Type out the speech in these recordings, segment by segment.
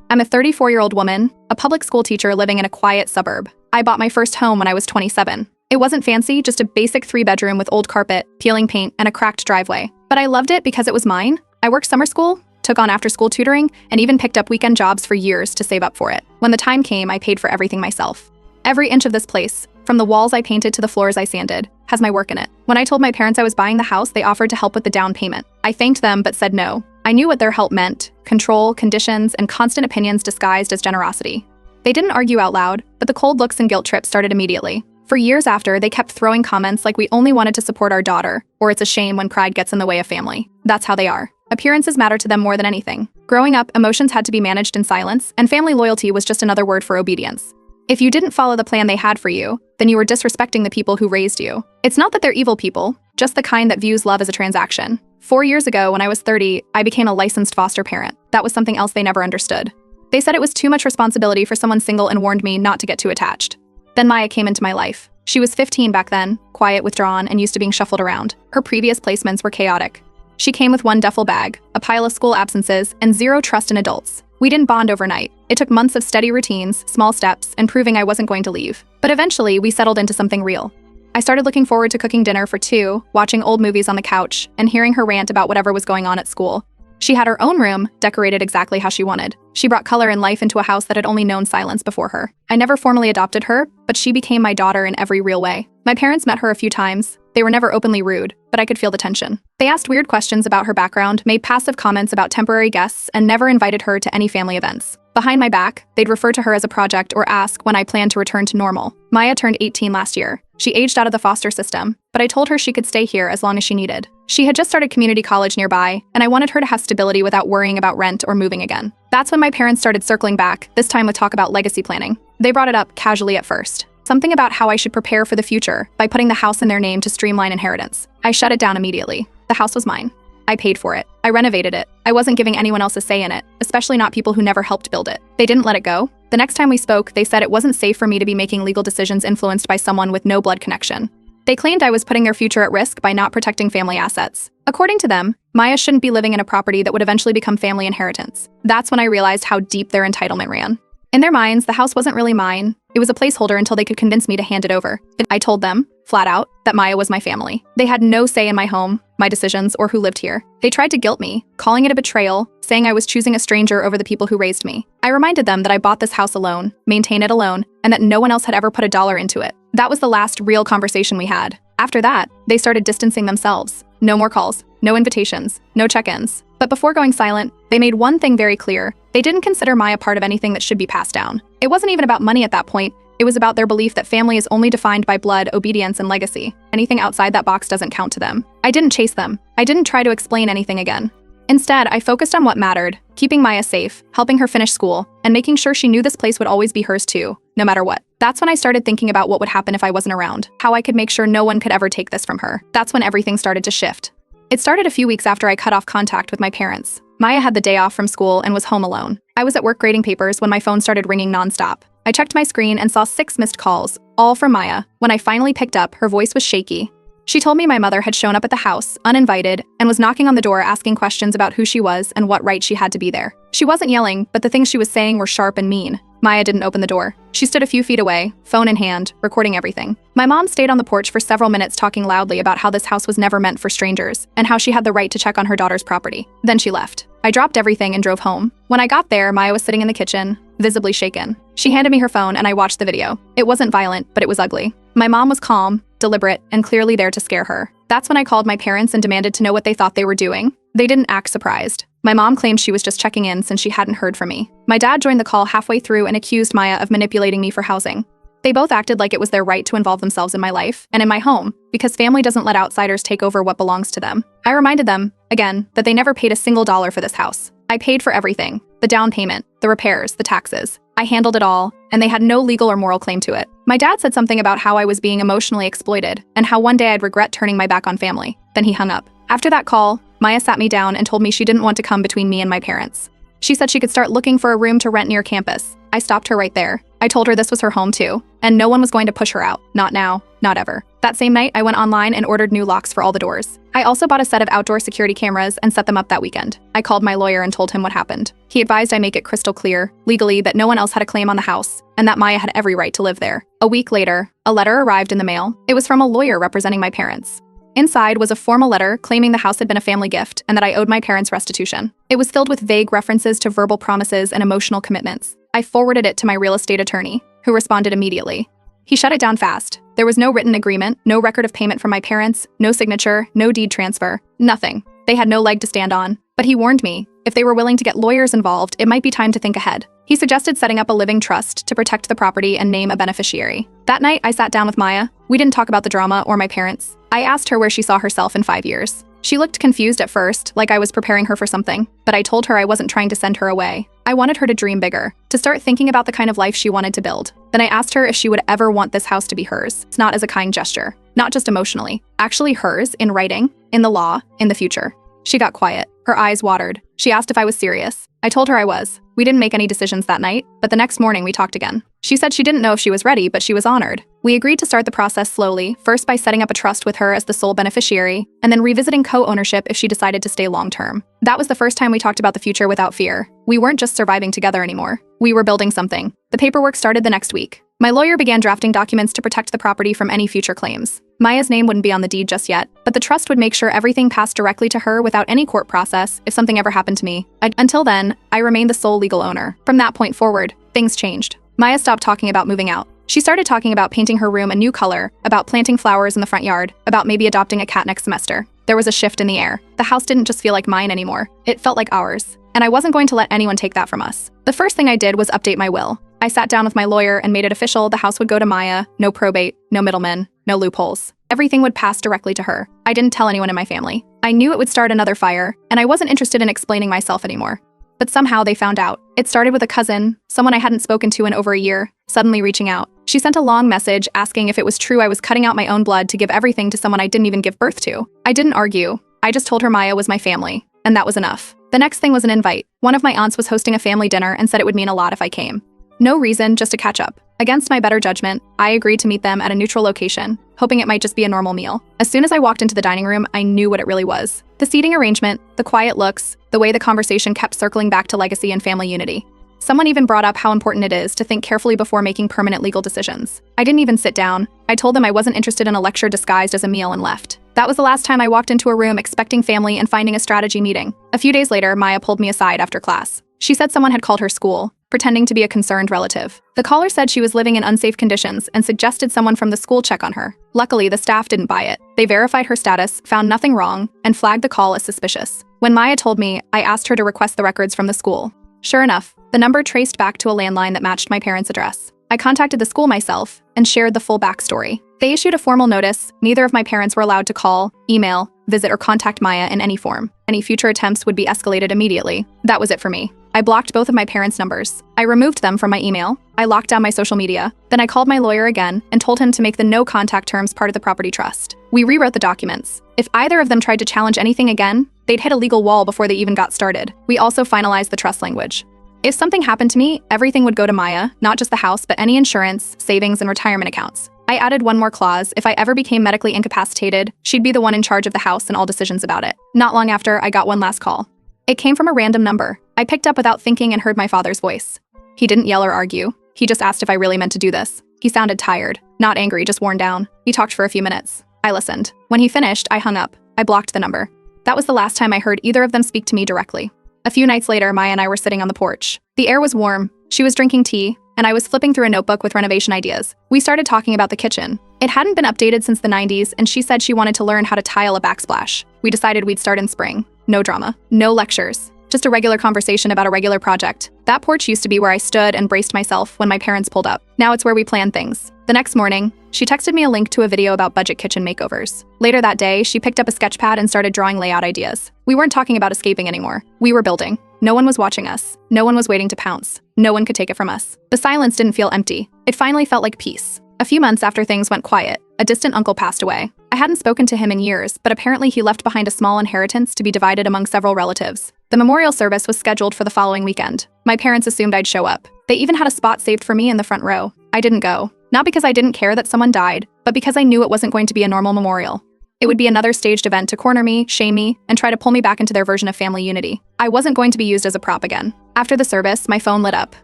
I'm a 34-year-old woman, a public school teacher living in a quiet suburb. I bought my first home when I was 27. It wasn't fancy, just a basic 3-bedroom with old carpet, peeling paint, and a cracked driveway. But I loved it because it was mine. I worked summer school, took on after-school tutoring, and even picked up weekend jobs for years to save up for it. When the time came, I paid for everything myself. Every inch of this place, from the walls I painted to the floors I sanded, has my work in it. When I told my parents I was buying the house, they offered to help with the down payment. I thanked them but said no. I knew what their help meant: control, conditions, and constant opinions disguised as generosity. They didn't argue out loud, but the cold looks and guilt trips started immediately. For years after, they kept throwing comments like we only wanted to support our daughter, or it's a shame when pride gets in the way of family. That's how they are. Appearances matter to them more than anything. Growing up, emotions had to be managed in silence, and family loyalty was just another word for obedience. If you didn't follow the plan they had for you, then you were disrespecting the people who raised you. It's not that they're evil people, just the kind that views love as a transaction. 4 years ago, when I was 30, I became a licensed foster parent. That was something else they never understood. They said it was too much responsibility for someone single and warned me not to get too attached. Then Maya came into my life. She was 15 back then, quiet, withdrawn, and used to being shuffled around. Her previous placements were chaotic. She came with one duffel bag, a pile of school absences, and zero trust in adults. We didn't bond overnight. It took months of steady routines, small steps, and proving I wasn't going to leave. But eventually, we settled into something real. I started looking forward to cooking dinner for two, watching old movies on the couch, and hearing her rant about whatever was going on at school. She had her own room, decorated exactly how she wanted. She brought color and life into a house that had only known silence before her. I never formally adopted her, but she became my daughter in every real way. My parents met her a few times. They were never openly rude, but I could feel the tension. They asked weird questions about her background, made passive comments about temporary guests, and never invited her to any family events. Behind my back, they'd refer to her as a project or ask when I planned to return to normal. Maya turned 18 last year. She aged out of the foster system, but I told her she could stay here as long as she needed. She had just started community college nearby, and I wanted her to have stability without worrying about rent or moving again. That's when my parents started circling back, this time with talk about legacy planning. They brought it up casually at first. Something about how I should prepare for the future by putting the house in their name to streamline inheritance. I shut it down immediately. The house was mine. I paid for it. I renovated it. I wasn't giving anyone else a say in it, especially not people who never helped build it. They didn't let it go. The next time we spoke, they said it wasn't safe for me to be making legal decisions influenced by someone with no blood connection. They claimed I was putting their future at risk by not protecting family assets. According to them, Maya shouldn't be living in a property that would eventually become family inheritance. That's when I realized how deep their entitlement ran. In their minds, the house wasn't really mine. It was a placeholder until they could convince me to hand it over. I told them, flat out, that Maya was my family. They had no say in my home, my decisions, or who lived here. They tried to guilt me, calling it a betrayal, saying I was choosing a stranger over the people who raised me. I reminded them that I bought this house alone, maintain it alone, and that no one else had ever put a dollar into it. That was the last real conversation we had. After that, they started distancing themselves. No more calls, no invitations, no check-ins. But before going silent, they made one thing very clear. They didn't consider Maya part of anything that should be passed down. It wasn't even about money at that point. It was about their belief that family is only defined by blood, obedience, and legacy. Anything outside that box doesn't count to them. I didn't chase them. I didn't try to explain anything again. Instead, I focused on what mattered, keeping Maya safe, helping her finish school, and making sure she knew this place would always be hers too, no matter what. That's when I started thinking about what would happen if I wasn't around, how I could make sure no one could ever take this from her. That's when everything started to shift. It started a few weeks after I cut off contact with my parents. Maya had the day off from school and was home alone. I was at work grading papers when my phone started ringing nonstop. I checked my screen and saw 6 missed calls, all from Maya. When I finally picked up, her voice was shaky. She told me my mother had shown up at the house, uninvited, and was knocking on the door asking questions about who she was and what right she had to be there. She wasn't yelling, but the things she was saying were sharp and mean. Maya didn't open the door. She stood a few feet away, phone in hand, recording everything. My mom stayed on the porch for several minutes talking loudly about how this house was never meant for strangers, and how she had the right to check on her daughter's property. Then she left. I dropped everything and drove home. When I got there, Maya was sitting in the kitchen, visibly shaken. She handed me her phone and I watched the video. It wasn't violent, but it was ugly. My mom was calm, deliberate, and clearly there to scare her. That's when I called my parents and demanded to know what they thought they were doing. They didn't act surprised. My mom claimed she was just checking in since she hadn't heard from me. My dad joined the call halfway through and accused Maya of manipulating me for housing. They both acted like it was their right to involve themselves in my life and in my home, because family doesn't let outsiders take over what belongs to them. I reminded them, again, that they never paid a single dollar for this house. I paid for everything: the down payment, the repairs, the taxes. I handled it all, and they had no legal or moral claim to it. My dad said something about how I was being emotionally exploited, and how one day I'd regret turning my back on family. Then he hung up. After that call, Maya sat me down and told me she didn't want to come between me and my parents. She said she could start looking for a room to rent near campus. I I stopped her right there. I told her this was her home too, and no one was going to push her out. Not now, not ever. That same night, I went online and ordered new locks for all the doors. I also bought a set of outdoor security cameras and set them up that weekend. I called my lawyer and told him what happened. He advised I make it crystal clear, legally, that no one else had a claim on the house, and that Maya had every right to live there. A week later, a letter arrived in the mail. It was from a lawyer representing my parents. Inside was a formal letter claiming the house had been a family gift and that I owed my parents restitution. It was filled with vague references to verbal promises and emotional commitments. I forwarded it to my real estate attorney, who responded immediately. He shut it down fast. There was no written agreement, no record of payment from my parents, no signature, no deed transfer, nothing. They had no leg to stand on. But he warned me, if they were willing to get lawyers involved, it might be time to think ahead. He suggested setting up a living trust to protect the property and name a beneficiary. That night, I sat down with Maya. We didn't talk about the drama or my parents. I asked her where she saw herself in 5 years. She looked confused at first, like I was preparing her for something, but I told her I wasn't trying to send her away. I wanted her to dream bigger, to start thinking about the kind of life she wanted to build. Then I asked her if she would ever want this house to be hers. It's not as a kind gesture, not just emotionally, actually hers in writing, in the law, in the future. She got quiet. Her eyes watered. She asked if I was serious. I told her I was. We didn't make any decisions that night, but the next morning we talked again. She said she didn't know if she was ready, but she was honored. We agreed to start the process slowly, first by setting up a trust with her as the sole beneficiary, and then revisiting co-ownership if she decided to stay long-term. That was the first time we talked about the future without fear. We weren't just surviving together anymore. We were building something. The paperwork started the next week. My lawyer began drafting documents to protect the property from any future claims. Maya's name wouldn't be on the deed just yet, but the trust would make sure everything passed directly to her without any court process if something ever happened to me. Until then, I remained the sole legal owner. From that point forward, things changed. Maya stopped talking about moving out. She started talking about painting her room a new color, about planting flowers in the front yard, about maybe adopting a cat next semester. There was a shift in the air. The house didn't just feel like mine anymore. It felt like ours. And I wasn't going to let anyone take that from us. The first thing I did was update my will. I sat down with my lawyer and made it official the house would go to Maya, no probate, no middlemen, no loopholes. Everything would pass directly to her. I didn't tell anyone in my family. I knew it would start another fire, and I wasn't interested in explaining myself anymore. But somehow they found out. It started with a cousin, someone I hadn't spoken to in over a year, suddenly reaching out. She sent a long message asking if it was true I was cutting out my own blood to give everything to someone I didn't even give birth to. I didn't argue. I just told her Maya was my family, and that was enough. The next thing was an invite. One of my aunts was hosting a family dinner and said it would mean a lot if I came. No reason, just to catch up. Against my better judgment, I agreed to meet them at a neutral location, hoping it might just be a normal meal. As soon as I walked into the dining room, I knew what it really was. The seating arrangement, the quiet looks, the way the conversation kept circling back to legacy and family unity. Someone even brought up how important it is to think carefully before making permanent legal decisions. I didn't even sit down. I told them I wasn't interested in a lecture disguised as a meal and left. That was the last time I walked into a room expecting family and finding a strategy meeting. A few days later, Maya pulled me aside after class. She said someone had called her school, pretending to be a concerned relative. The caller said she was living in unsafe conditions and suggested someone from the school check on her. Luckily, the staff didn't buy it. They verified her status, found nothing wrong, and flagged the call as suspicious. When Maya told me, I asked her to request the records from the school. Sure enough, the number traced back to a landline that matched my parents' address. I contacted the school myself and shared the full backstory. They issued a formal notice. Neither of my parents were allowed to call, email, visit, or contact Maya in any form. Any future attempts would be escalated immediately. That was it for me. I blocked both of my parents' numbers. I removed them from my email. I locked down my social media. Then I called my lawyer again and told him to make the no contact terms part of the property trust. We rewrote the documents. If either of them tried to challenge anything again, they'd hit a legal wall before they even got started. We also finalized the trust language. If something happened to me, everything would go to Maya, not just the house, but any insurance, savings, and retirement accounts. I added one more clause. If I ever became medically incapacitated, she'd be the one in charge of the house and all decisions about it. Not long after, I got one last call. It came from a random number. I picked up without thinking and heard my father's voice. He didn't yell or argue. He just asked if I really meant to do this. He sounded tired, not angry, just worn down. He talked for a few minutes. I listened. When he finished, I hung up. I blocked the number. That was the last time I heard either of them speak to me directly. A few nights later, Maya and I were sitting on the porch. The air was warm. She was drinking tea, and I was flipping through a notebook with renovation ideas. We started talking about the kitchen. It hadn't been updated since the 90s, and she said she wanted to learn how to tile a backsplash. We decided we'd start in spring. No drama. No lectures. Just a regular conversation about a regular project. That porch used to be where I stood and braced myself when my parents pulled up. Now it's where we plan things. The next morning, she texted me a link to a video about budget kitchen makeovers. Later that day, she picked up a sketch pad and started drawing layout ideas. We weren't talking about escaping anymore. We were building. No one was watching us. No one was waiting to pounce. No one could take it from us. The silence didn't feel empty. It finally felt like peace. A few months after things went quiet, a distant uncle passed away. I hadn't spoken to him in years, but apparently he left behind a small inheritance to be divided among several relatives. The memorial service was scheduled for the following weekend. My parents assumed I'd show up. They even had a spot saved for me in the front row. I didn't go. Not because I didn't care that someone died, but because I knew it wasn't going to be a normal memorial. It would be another staged event to corner me, shame me, and try to pull me back into their version of family unity. I wasn't going to be used as a prop again. After the service, my phone lit up.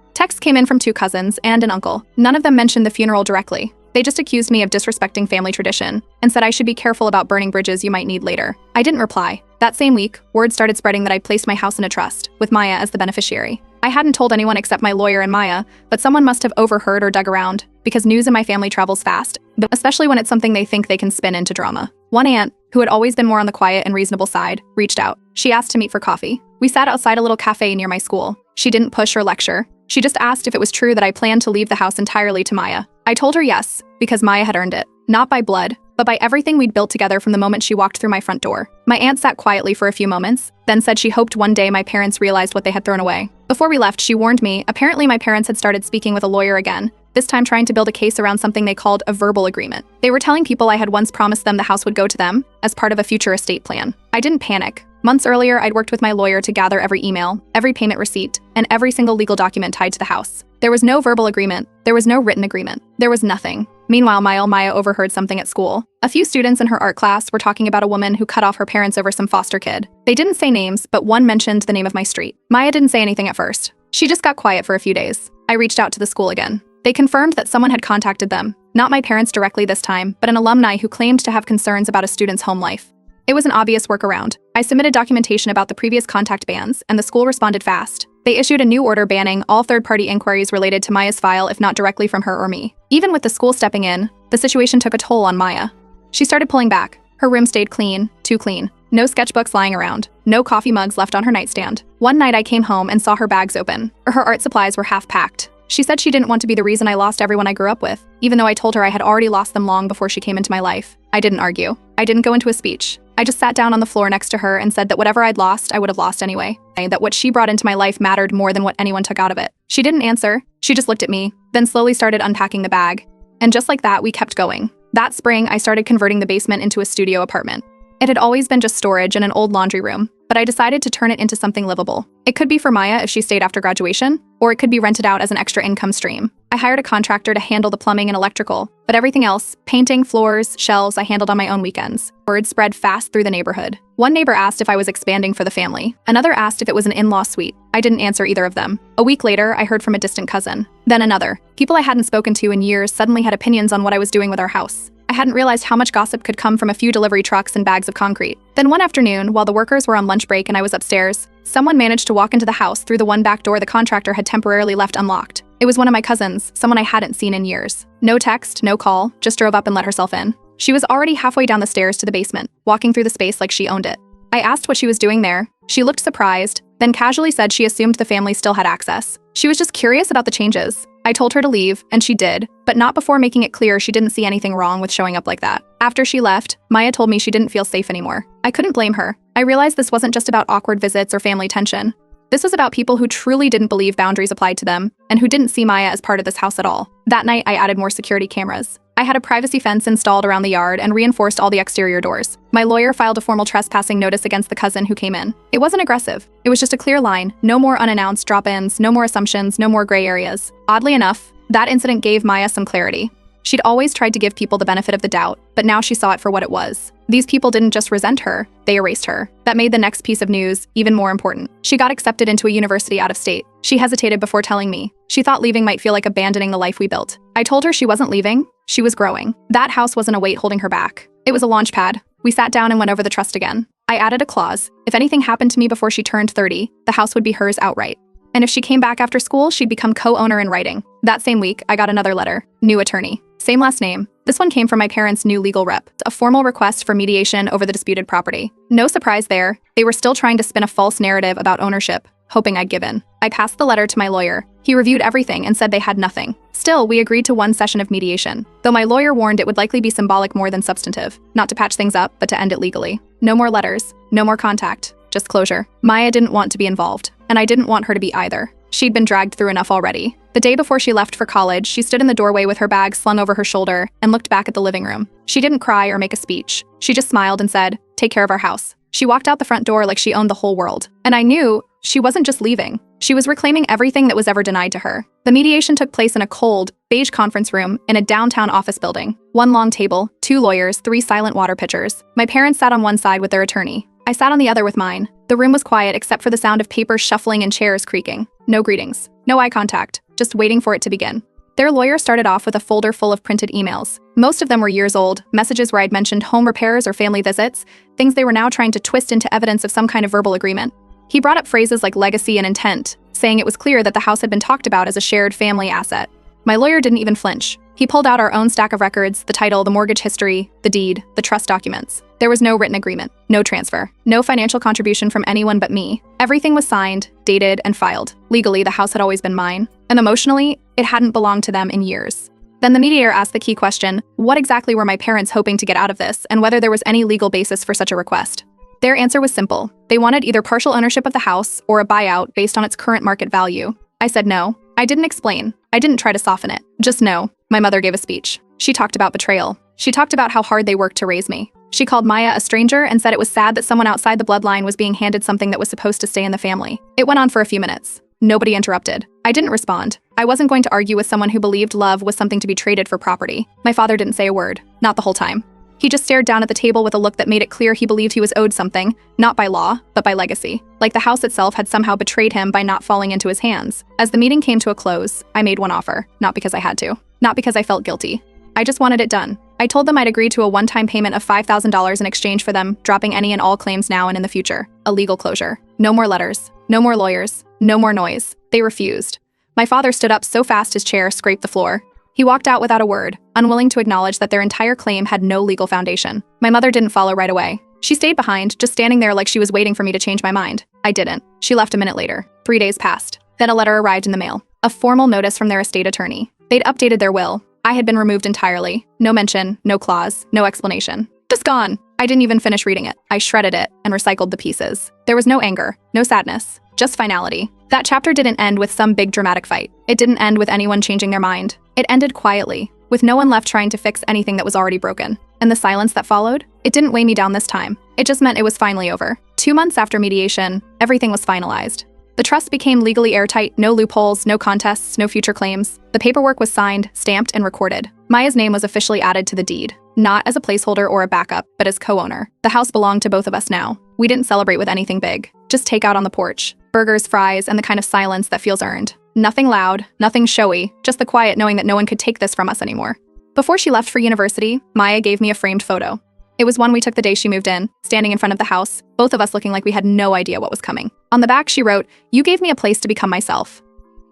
Texts came in from 2 cousins and an uncle. None of them mentioned the funeral directly. They just accused me of disrespecting family tradition and said I should be careful about burning bridges you might need later. I didn't reply. That same week, word started spreading that I'd placed my house in a trust, with Maya as the beneficiary. I hadn't told anyone except my lawyer and Maya, but someone must have overheard or dug around, because news in my family travels fast, especially when it's something they think they can spin into drama. One aunt, who had always been more on the quiet and reasonable side, reached out. She asked to meet for coffee. We sat outside a little cafe near my school. She didn't push or lecture. She just asked if it was true that I planned to leave the house entirely to Maya. I told her yes, because Maya had earned it. Not by blood, but by everything we'd built together from the moment she walked through my front door. My aunt sat quietly for a few moments, then said she hoped one day my parents realized what they had thrown away. Before we left, she warned me, apparently my parents had started speaking with a lawyer again, this time trying to build a case around something they called a verbal agreement. They were telling people I had once promised them the house would go to them, as part of a future estate plan. I didn't panic. Months earlier, I'd worked with my lawyer to gather every email, every payment receipt, and every single legal document tied to the house. There was no verbal agreement. There was no written agreement. There was nothing. Meanwhile, Maya overheard something at school. A few students in her art class were talking about a woman who cut off her parents over some foster kid. They didn't say names, but one mentioned the name of my street. Maya didn't say anything at first. She just got quiet for a few days. I reached out to the school again. They confirmed that someone had contacted them. Not my parents directly this time, but an alumni who claimed to have concerns about a student's home life. It was an obvious workaround. I submitted documentation about the previous contact bans, and the school responded fast. They issued a new order banning all third-party inquiries related to Maya's file if not directly from her or me. Even with the school stepping in, the situation took a toll on Maya. She started pulling back. Her room stayed clean, too clean. No sketchbooks lying around. No coffee mugs left on her nightstand. One night I came home and saw her bags open. Her art supplies were half packed. She said she didn't want to be the reason I lost everyone I grew up with, even though I told her I had already lost them long before she came into my life. I didn't argue. I didn't go into a speech. I just sat down on the floor next to her and said that whatever I'd lost, I would have lost anyway. That what she brought into my life mattered more than what anyone took out of it. She didn't answer. She just looked at me, then slowly started unpacking the bag. And just like that, we kept going. That spring, I started converting the basement into a studio apartment. It had always been just storage and an old laundry room, but I decided to turn it into something livable. It could be for Maya if she stayed after graduation, or it could be rented out as an extra income stream. I hired a contractor to handle the plumbing and electrical, but everything else, painting, floors, shelves, I handled on my own weekends. Word spread fast through the neighborhood. One neighbor asked if I was expanding for the family. Another asked if it was an in-law suite. I didn't answer either of them. A week later, I heard from a distant cousin. Then another. People I hadn't spoken to in years suddenly had opinions on what I was doing with our house. I hadn't realized how much gossip could come from a few delivery trucks and bags of concrete. Then one afternoon, while the workers were on lunch break and I was upstairs, someone managed to walk into the house through the one back door the contractor had temporarily left unlocked. It was one of my cousins, someone I hadn't seen in years. No text, no call, just drove up and let herself in. She was already halfway down the stairs to the basement, walking through the space like she owned it. I asked what she was doing there. She looked surprised, then casually said she assumed the family still had access. She was just curious about the changes. I told her to leave, and she did, but not before making it clear she didn't see anything wrong with showing up like that. After she left, Maya told me she didn't feel safe anymore. I couldn't blame her. I realized this wasn't just about awkward visits or family tension. This was about people who truly didn't believe boundaries applied to them, and who didn't see Maya as part of this house at all. That night, I added more security cameras. I had a privacy fence installed around the yard and reinforced all the exterior doors. My lawyer filed a formal trespassing notice against the cousin who came in. It wasn't aggressive. It was just a clear line. No more unannounced drop-ins, no more assumptions, no more gray areas. Oddly enough, that incident gave Maya some clarity. She'd always tried to give people the benefit of the doubt, but now she saw it for what it was. These people didn't just resent her, they erased her. That made the next piece of news even more important. She got accepted into a university out of state. She hesitated before telling me. She thought leaving might feel like abandoning the life we built. I told her she wasn't leaving, she was growing. That house wasn't a weight holding her back. It was a launch pad. We sat down and went over the trust again. I added a clause. If anything happened to me before she turned 30, the house would be hers outright. And if she came back after school, she'd become co-owner in writing. That same week, I got another letter. New attorney. Same last name. This one came from my parents' new legal rep. A formal request for mediation over the disputed property. No surprise there. They were still trying to spin a false narrative about ownership, hoping I'd give in. I passed the letter to my lawyer. He reviewed everything and said they had nothing. Still, we agreed to one session of mediation, though my lawyer warned it would likely be symbolic more than substantive. Not to patch things up, but to end it legally. No more letters. No more contact. Just closure. Maya didn't want to be involved, and I didn't want her to be either. She'd been dragged through enough already. The day before she left for college, she stood in the doorway with her bag slung over her shoulder and looked back at the living room. She didn't cry or make a speech. She just smiled and said, "Take care of our house." She walked out the front door like she owned the whole world. And I knew she wasn't just leaving. She was reclaiming everything that was ever denied to her. The mediation took place in a cold, beige conference room in a downtown office building. One long table, 2 lawyers, 3 silent water pitchers. My parents sat on one side with their attorney. I sat on the other with mine. The room was quiet except for the sound of papers shuffling and chairs creaking. No greetings. No eye contact. Just waiting for it to begin. Their lawyer started off with a folder full of printed emails. Most of them were years old, messages where I'd mentioned home repairs or family visits, things they were now trying to twist into evidence of some kind of verbal agreement. He brought up phrases like legacy and intent, saying it was clear that the house had been talked about as a shared family asset. My lawyer didn't even flinch. He pulled out our own stack of records, the title, the mortgage history, the deed, the trust documents. There was no written agreement, no transfer, no financial contribution from anyone but me. Everything was signed, dated, and filed. Legally, the house had always been mine, and emotionally, it hadn't belonged to them in years. Then the mediator asked the key question, what exactly were my parents hoping to get out of this, and whether there was any legal basis for such a request? Their answer was simple. They wanted either partial ownership of the house or a buyout based on its current market value. I said no. I didn't explain. I didn't try to soften it. Just no. My mother gave a speech. She talked about betrayal. She talked about how hard they worked to raise me. She called Maya a stranger and said it was sad that someone outside the bloodline was being handed something that was supposed to stay in the family. It went on for a few minutes. Nobody interrupted. I didn't respond. I wasn't going to argue with someone who believed love was something to be traded for property. My father didn't say a word. Not the whole time. He just stared down at the table with a look that made it clear he believed he was owed something, not by law, but by legacy. Like the house itself had somehow betrayed him by not falling into his hands. As the meeting came to a close, I made one offer. Not because I had to. Not because I felt guilty. I just wanted it done. I told them I'd agree to a one-time payment of $5,000 in exchange for them dropping any and all claims now and in the future. A legal closure. No more letters. No more lawyers. No more noise. They refused. My father stood up so fast his chair scraped the floor. He walked out without a word, unwilling to acknowledge that their entire claim had no legal foundation. My mother didn't follow right away. She stayed behind, just standing there like she was waiting for me to change my mind. I didn't. She left a minute later. 3 days passed. Then a letter arrived in the mail. A formal notice from their estate attorney. They'd updated their will. I had been removed entirely. No mention, no clause, no explanation. Just gone. I didn't even finish reading it. I shredded it and recycled the pieces. There was no anger, no sadness, just finality. That chapter didn't end with some big dramatic fight. It didn't end with anyone changing their mind. It ended quietly, with no one left trying to fix anything that was already broken. And the silence that followed? It didn't weigh me down this time. It just meant it was finally over. 2 months after mediation, everything was finalized. The trust became legally airtight, no loopholes, no contests, no future claims. The paperwork was signed, stamped, and recorded. Maya's name was officially added to the deed, not as a placeholder or a backup, but as co-owner. The house belonged to both of us now. We didn't celebrate with anything big, just takeout on the porch, burgers, fries, and the kind of silence that feels earned. Nothing loud, nothing showy, just the quiet knowing that no one could take this from us anymore. Before she left for university, Maya gave me a framed photo. It was one we took the day she moved in, standing in front of the house, both of us looking like we had no idea what was coming. On the back, she wrote, "You gave me a place to become myself."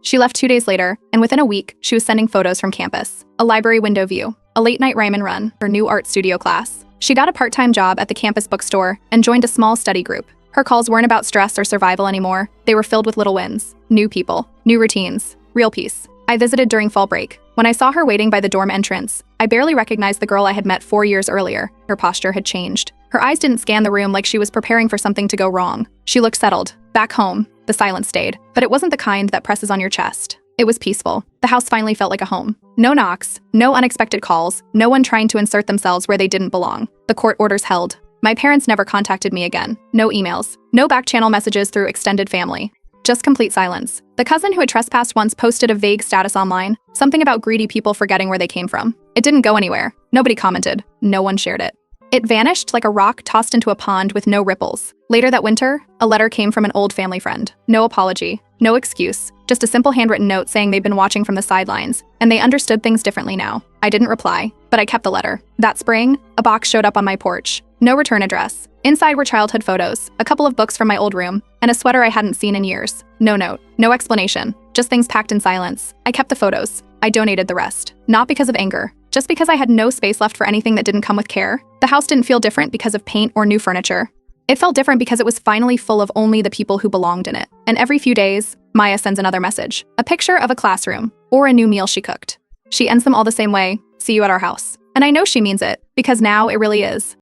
She left 2 days later, and within a week, she was sending photos from campus. A library window view, a late-night ramen run, her new art studio class. She got a part-time job at the campus bookstore and joined a small study group. Her calls weren't about stress or survival anymore. They were filled with little wins, new people, new routines, real peace. I visited during fall break. When I saw her waiting by the dorm entrance, I barely recognized the girl I had met 4 years earlier. Her posture had changed. Her eyes didn't scan the room like she was preparing for something to go wrong. She looked settled. Back home, the silence stayed, but it wasn't the kind that presses on your chest. It was peaceful. The house finally felt like a home. No knocks, no unexpected calls, no one trying to insert themselves where they didn't belong. The court orders held. My parents never contacted me again. No emails, no back-channel messages through extended family. Just complete silence. The cousin who had trespassed once posted a vague status online, something about greedy people forgetting where they came from. It didn't go anywhere. Nobody commented. No one shared it. It vanished like a rock tossed into a pond with no ripples. Later that winter, a letter came from an old family friend. No apology, no excuse, just a simple handwritten note saying they'd been watching from the sidelines, and they understood things differently now. I didn't reply, but I kept the letter. That spring, a box showed up on my porch. No return address. Inside were childhood photos, a couple of books from my old room, and a sweater I hadn't seen in years. No note, no explanation, just things packed in silence. I kept the photos. I donated the rest. Not because of anger, just because I had no space left for anything that didn't come with care. The house didn't feel different because of paint or new furniture. It felt different because it was finally full of only the people who belonged in it. And every few days, Maya sends another message. A picture of a classroom, or a new meal she cooked. She ends them all the same way, "See you at our house." And I know she means it, because now it really is.